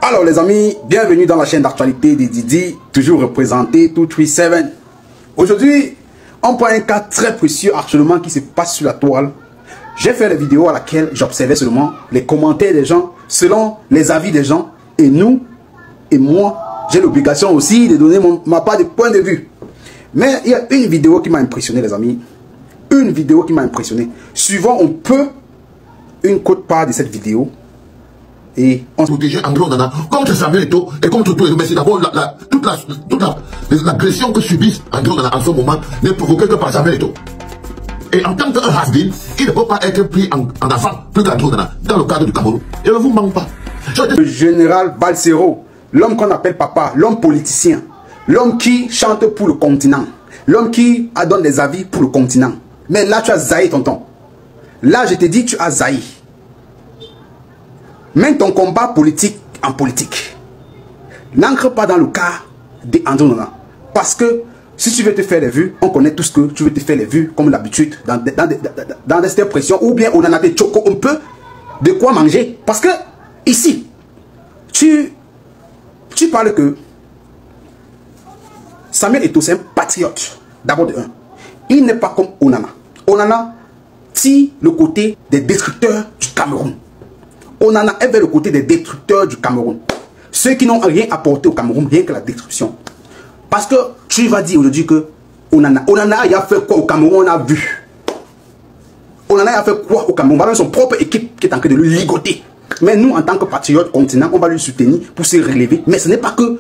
Alors les amis, bienvenue dans la chaîne d'actualité de Didi, toujours représenté 237. Aujourd'hui, on prend un cas très précieux actuellement qui se passe sur la toile. J'ai fait la vidéo à laquelle j'observais seulement les commentaires des gens, selon les avis des gens. Et nous, et moi, j'ai l'obligation aussi de donner ma part de point de vue. Mais il y a une vidéo qui m'a impressionné les amis. Une vidéo qui m'a impressionné. Suivant un peu une cote part de cette vidéo. Et on protéger André Onana contre Samuel Eto'o et contre tout. Mais c'est d'abord toute l'agression que subissent André Onana en ce moment n'est provoquée que par Samuel Eto'o. Et en tant qu'un has-been, il ne peut pas être pris en avant plus qu'André Onana dans le cadre du Cameroun. Et ne vous manque pas. Le général Balsero, l'homme qu'on appelle papa, l'homme politicien, l'homme qui chante pour le continent, l'homme qui donne des avis pour le continent. Mais là, tu as zaï, tonton. Là, je te dis, tu as zaï. Mets ton combat politique en politique. N'ancre pas dans le cas d'André Onana. Parce que si tu veux te faire les vues, on connaît tous que tu veux te faire les vues comme l'habitude dans des expressions ou bien on en a des chocos un peu de quoi manger. Parce que ici, tu parles que Samuel Eto'o c'est un patriote. D'abord de un. Il n'est pas comme Onana. Onana tire le côté des destructeurs du Cameroun. Onana est vers le côté des destructeurs du Cameroun. Ceux qui n'ont rien apporté au Cameroun, rien que la destruction. Parce que tu vas dire aujourd'hui que Onana il a fait quoi au Cameroun, on a vu. Onana a fait quoi au Cameroun? On va son propre équipe qui est en train de le ligoter. Mais nous, en tant que patriotes continent, on va lui soutenir pour se relever. Mais ce n'est pas que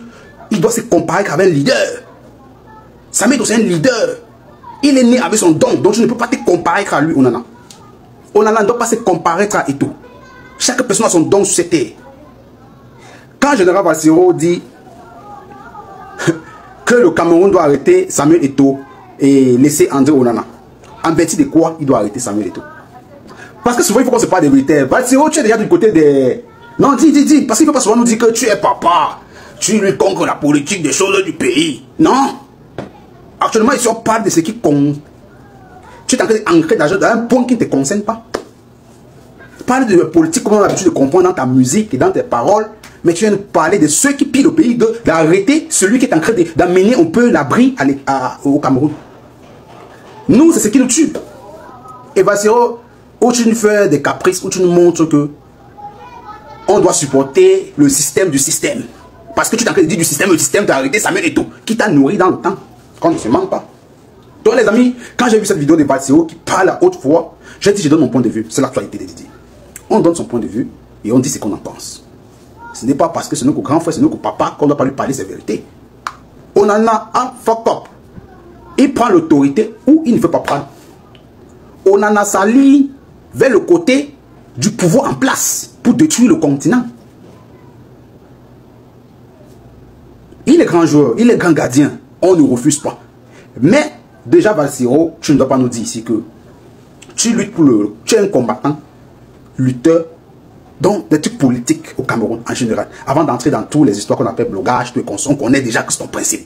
il doit se comparer avec un leader. Samuel Eto'o c'est un leader. Il est né avec son don, donc tu ne peux pas te comparer à lui, Onana. Onana ne doit pas se comparer à Eto'o. Chaque personne a son don sur cette terre. Quand le général Balsero dit que le Cameroun doit arrêter Samuel Eto'o et laisser André Onana, en vertu de quoi il doit arrêter Samuel Eto'o? Parce que souvent il faut qu'on se parle des vérités. Balsero, tu es déjà du côté des... Non, dis. Parce qu'il ne faut pas souvent nous dire que tu es papa. Tu lui contre la politique des choses du pays. Non. Actuellement, ici on parle de ce qui compte. Tu es en train d'ancrer dans un point qui ne te concerne pas. Parle de politique comme on a l'habitude de comprendre dans ta musique et dans tes paroles, mais tu viens de parler de ceux qui pillent le pays, d'arrêter celui qui est en train d'amener un peu l'abri au Cameroun. Nous, c'est ce qui nous tue. Et Balsero, où tu nous fais des caprices, où tu nous montres que on doit supporter le système du système. Parce que tu es en train de dire du système, le système t'a arrêté Samuel Eto'o, qui t'a nourri dans le temps, quand on ne se manque pas. Donc les amis, quand j'ai vu cette vidéo de Balsero qui parle à haute voix, j'ai dit je donne mon point de vue, c'est l'actualité de Didi. On donne son point de vue et on dit ce qu'on en pense. Ce n'est pas parce que c'est notre grand frère, c'est notre papa qu'on ne doit pas lui parler ses vérités. On en a un fuck up. Il prend l'autorité ou il ne veut pas prendre. On en a sali vers le côté du pouvoir en place pour détruire le continent. Il est grand joueur, il est grand gardien. On ne refuse pas. Mais déjà Balsero, tu ne dois pas nous dire ici que tu luttes pour tu es un combattant, lutteur, donc des trucs politiques au Cameroun en général. Avant d'entrer dans toutes les histoires qu'on appelle blogage, on connaît déjà que c'est ton principe.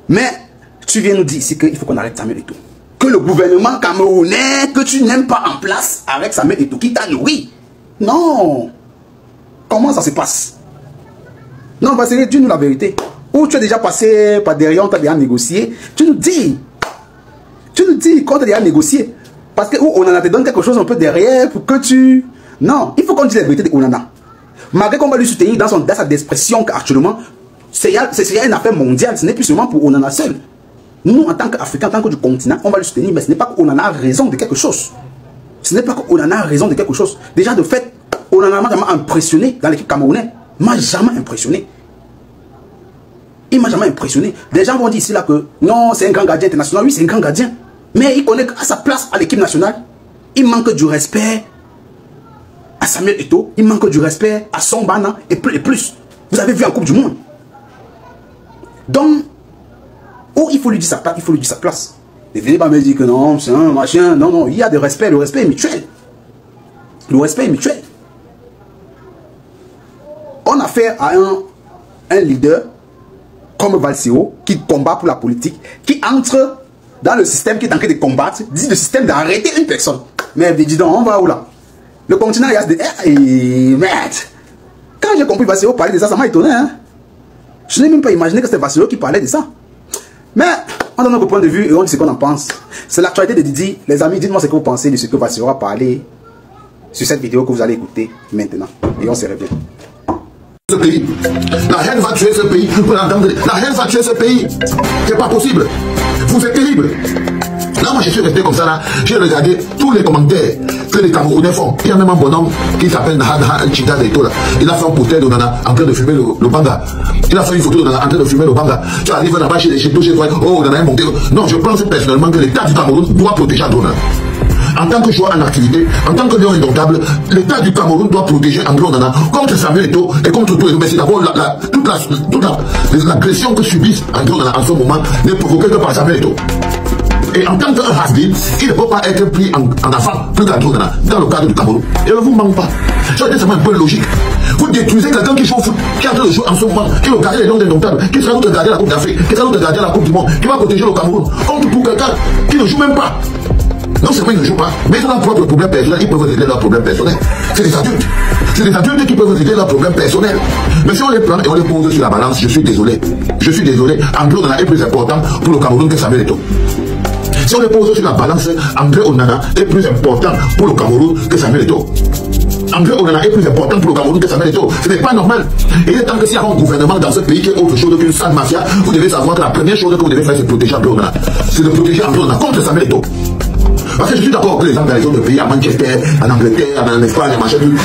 Mais tu viens nous dire ici qu'il faut qu'on arrête Samuel Eto'o. Que le gouvernement camerounais que tu n'aimes pas en place avec Samuel Eto'o qui t'a nourri. Non. Comment ça se passe? Non, parce que dis-nous la vérité. Ou tu as déjà passé par derrière, on t'a déjà négocié. Tu nous dis. Tu nous dis qu'on t'a déjà négocié. Parce que Onana te donne quelque chose un peu derrière pour que tu... Non, il faut qu'on dise la vérité de Onana. Malgré qu'on va lui soutenir dans sa expression qu'actuellement, c'est une affaire mondiale. Ce n'est plus seulement pour Onana seul. Nous, en tant qu'Africains, en tant que du continent, on va lui soutenir, mais ce n'est pas qu'Onana a raison de quelque chose. Ce n'est pas qu'Onana a raison de quelque chose. Déjà, de fait, Onana m'a jamais impressionné dans l'équipe camerounaise. M'a jamais impressionné. Il m'a jamais impressionné. Des gens vont dire ici là que non, c'est un grand gardien international. Oui, c'est un grand gardien. Mais il connaît qu'à sa place à l'équipe nationale, il manque du respect à Samuel Eto'o, il manque du respect à Songbana et plus. Vous avez vu en Coupe du Monde. Donc, il faut lui dire sa place, il faut lui dire sa place. Ne venez pas me dire que non, c'est un machin. Non, non, il y a de respect, le respect est mutuel. Le respect est mutuel. On a affaire à un leader comme Balsero qui combat pour la politique, qui entre dans le système qui est en train de combattre, dit le système d'arrêter une personne. Mais dis donc, on va où là? Le continent, il y a des... Merde! Quand j'ai compris Bassero parler de ça, ça m'a étonné. Hein. Je n'ai même pas imaginé que c'était Bassero qui parlait de ça. Mais on donne notre point de vue et on dit ce qu'on en pense. C'est l'actualité de Didi. Les amis, dites-moi ce que vous pensez de ce que Bassero a parlé sur cette vidéo que vous allez écouter maintenant. Et on se revient. Ce pays. La haine va tuer ce pays. Vous l'entendez? La haine va tuer ce pays. C'est pas possible. Vous êtes terrible. Là, moi, je suis resté comme ça, là. J'ai regardé tous les commentaires que les Camerounais font. Il y a même un bonhomme qui s'appelle Naha Chida Leto, là. Il a fait un portrait de Nana en train de fumer le banga. Il a fait une photo de Nana en train de fumer le banga. Tu arrives là-bas chez toi, oh, Nana est monté. Non, je pense personnellement que l'État du Cameroun doit protéger Androna. En tant que joueur en activité, en tant que lion indomptable, l'État du Cameroun doit protéger Androna contre Samuel Eto'o et contre tout. Mais c'est d'abord toute l'agression que subissent Androna en ce moment n'est provoquée que par Samuel Eto'o. Et en tant qu'un has-been, il ne peut pas être pris en affaire plus qu'Androna dans le cadre du Cameroun. Et ne vous manque pas. Ça c'est un peu logique. Vous détruisez quelqu'un qui joue au foot, qui est en train de jouer en ce moment, qui regarde les lions indomptables, qui sera nous de garder la Coupe d'Afrique, qui sera nous de garder la Coupe du Monde, qui va protéger le Cameroun. Contre pour quelqu'un qui ne joue même pas. Non seulement ils ne jouent pas, mais ils ont leurs propres problèmes personnels, ils peuvent régler leurs problèmes personnels. C'est des adultes. C'est des adultes qui peuvent régler leurs problèmes personnels. Mais si on les prend et on les pose sur la balance, je suis désolé. Je suis désolé. André Onana est plus important pour le Cameroun que Samuel Eto'o. Si on les pose sur la balance, André Onana est plus important pour le Cameroun que Samuel Eto'o. André Onana est plus important pour le Cameroun que Samuel Eto'o. Ce n'est pas normal. Et tant que s'il y a un gouvernement dans ce pays qui est autre chose qu'une sale mafia, vous devez savoir que la première chose que vous devez faire, c'est protéger André Onana. C'est de protéger André Onana contre Samuel Eto'o. Parce que je suis d'accord que les gens dans les autres pays, à Manchester, en Angleterre, en Espagne,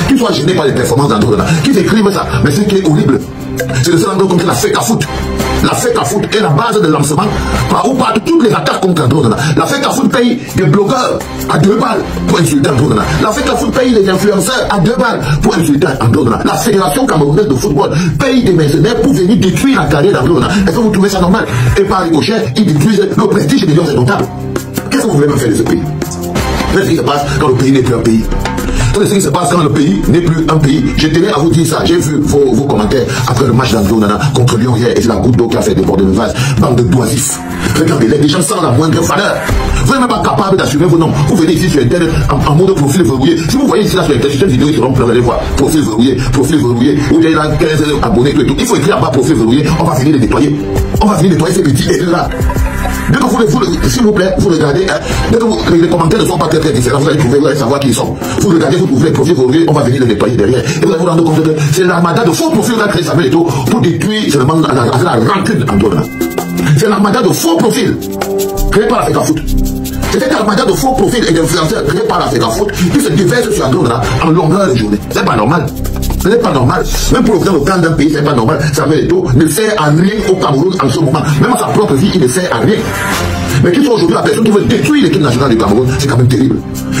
qui soient gênés par les performances d'André Onana, qui écrivent ça. Mais ce qui est horrible, c'est de se rendre compte que la fake à foot. La fake à foot est la base de lancement par où partent toutes les attaques contre André Onana. La fake à foot paye des blogueurs à 2 balles pour insulter André Onana. La fake à foot paye des influenceurs à 2 balles pour insulter André Onana. La Fédération camerounaise de football paye des mercenaires pour venir détruire la carrière d'André Onana. Est-ce que vous trouvez ça normal? Et par ricochet, ils détruisent le prestige des lions indomptables. Qu'est-ce que vous voulez me faire de ce pays? Qu'est-ce qui se passe quand le pays n'est plus un pays? Qu'est-ce qui se passe quand le pays n'est plus un pays? Je tenais à vous dire ça. J'ai vu vos commentaires après le match d'André Onana contre Lyon hier. Et c'est la goutte d'eau qui a fait déborder le vase. Bande de doisifs. Regardez, les gens sans la moindre valeur. Vous n'êtes même pas capable d'assumer vos noms. Vous venez ici sur Internet en mode profil verrouillé. Si vous voyez ici là sur Internet, sur cette vidéo, ils seront pleins, allez voir. Profil verrouillé. Ou bien il a 15 abonnés, tout et tout. Il faut écrire en bas profil verrouillé. On va venir les nettoyer. On va venir nettoyer ces petits et là. Dès que s'il vous plaît, vous regardez, hein, dès que les commentaires ne sont pas très différents, vous allez trouver, vous allez savoir qui ils sont. Vous regardez, vous trouvez les profils verrouillés, on va venir les nettoyer derrière. Et vous allez vous rendre compte que c'est l'armada de faux profils qu'a créé Samuel Eto'o pour détruire seulement la rancune Androna. C'est l'armada de faux profils créé par la FECA Foot. C'était l'armada de faux profils et d'influenceurs créés par la FECA Foot qui se déversent sur Androna en longueur de journée. C'est pas normal. Ce n'est pas normal. Même pour le plan d'un pays, ce n'est pas normal. Samuel Eto'o ne sert à rien au Cameroun en ce moment. Même à sa propre vie, il ne sert à rien. Mais qui sont aujourd'hui la personne qui veut détruire l'équipe nationale du Cameroun, c'est quand même terrible.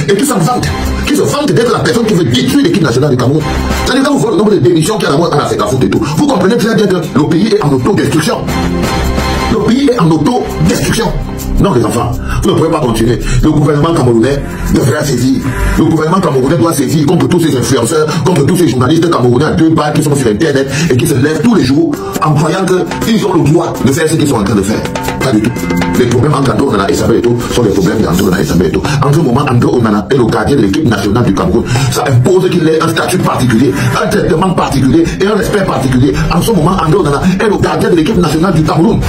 Et qui s'en vante. Qui se vante d'être la personne qui veut détruire l'équipe nationale du Cameroun. C'est-à-dire quand vous voyez le nombre de démissions qu'il y a à la FECA Foot et tout, vous comprenez très bien que le pays est en autodestruction. Le pays est en autodestruction. Non, les enfants, vous ne pouvez pas continuer. Le gouvernement camerounais devrait saisir. Le gouvernement camerounais doit saisir contre tous ces influenceurs, contre tous ces journalistes camerounais à 2 balles qui sont sur Internet et qui se lèvent tous les jours en croyant qu'ils ont le droit de faire ce qu'ils sont en train de faire. Pas du tout. Les problèmes entre André Onana et Samuel Eto'o sont les problèmes d'André Onana et Samuel Eto'o. En ce moment, André Onana est le gardien de l'équipe nationale du Cameroun. Ça impose qu'il ait un statut particulier, un traitement particulier et un respect particulier. En ce moment, André Onana est le gardien de l'équipe nationale du Cameroun.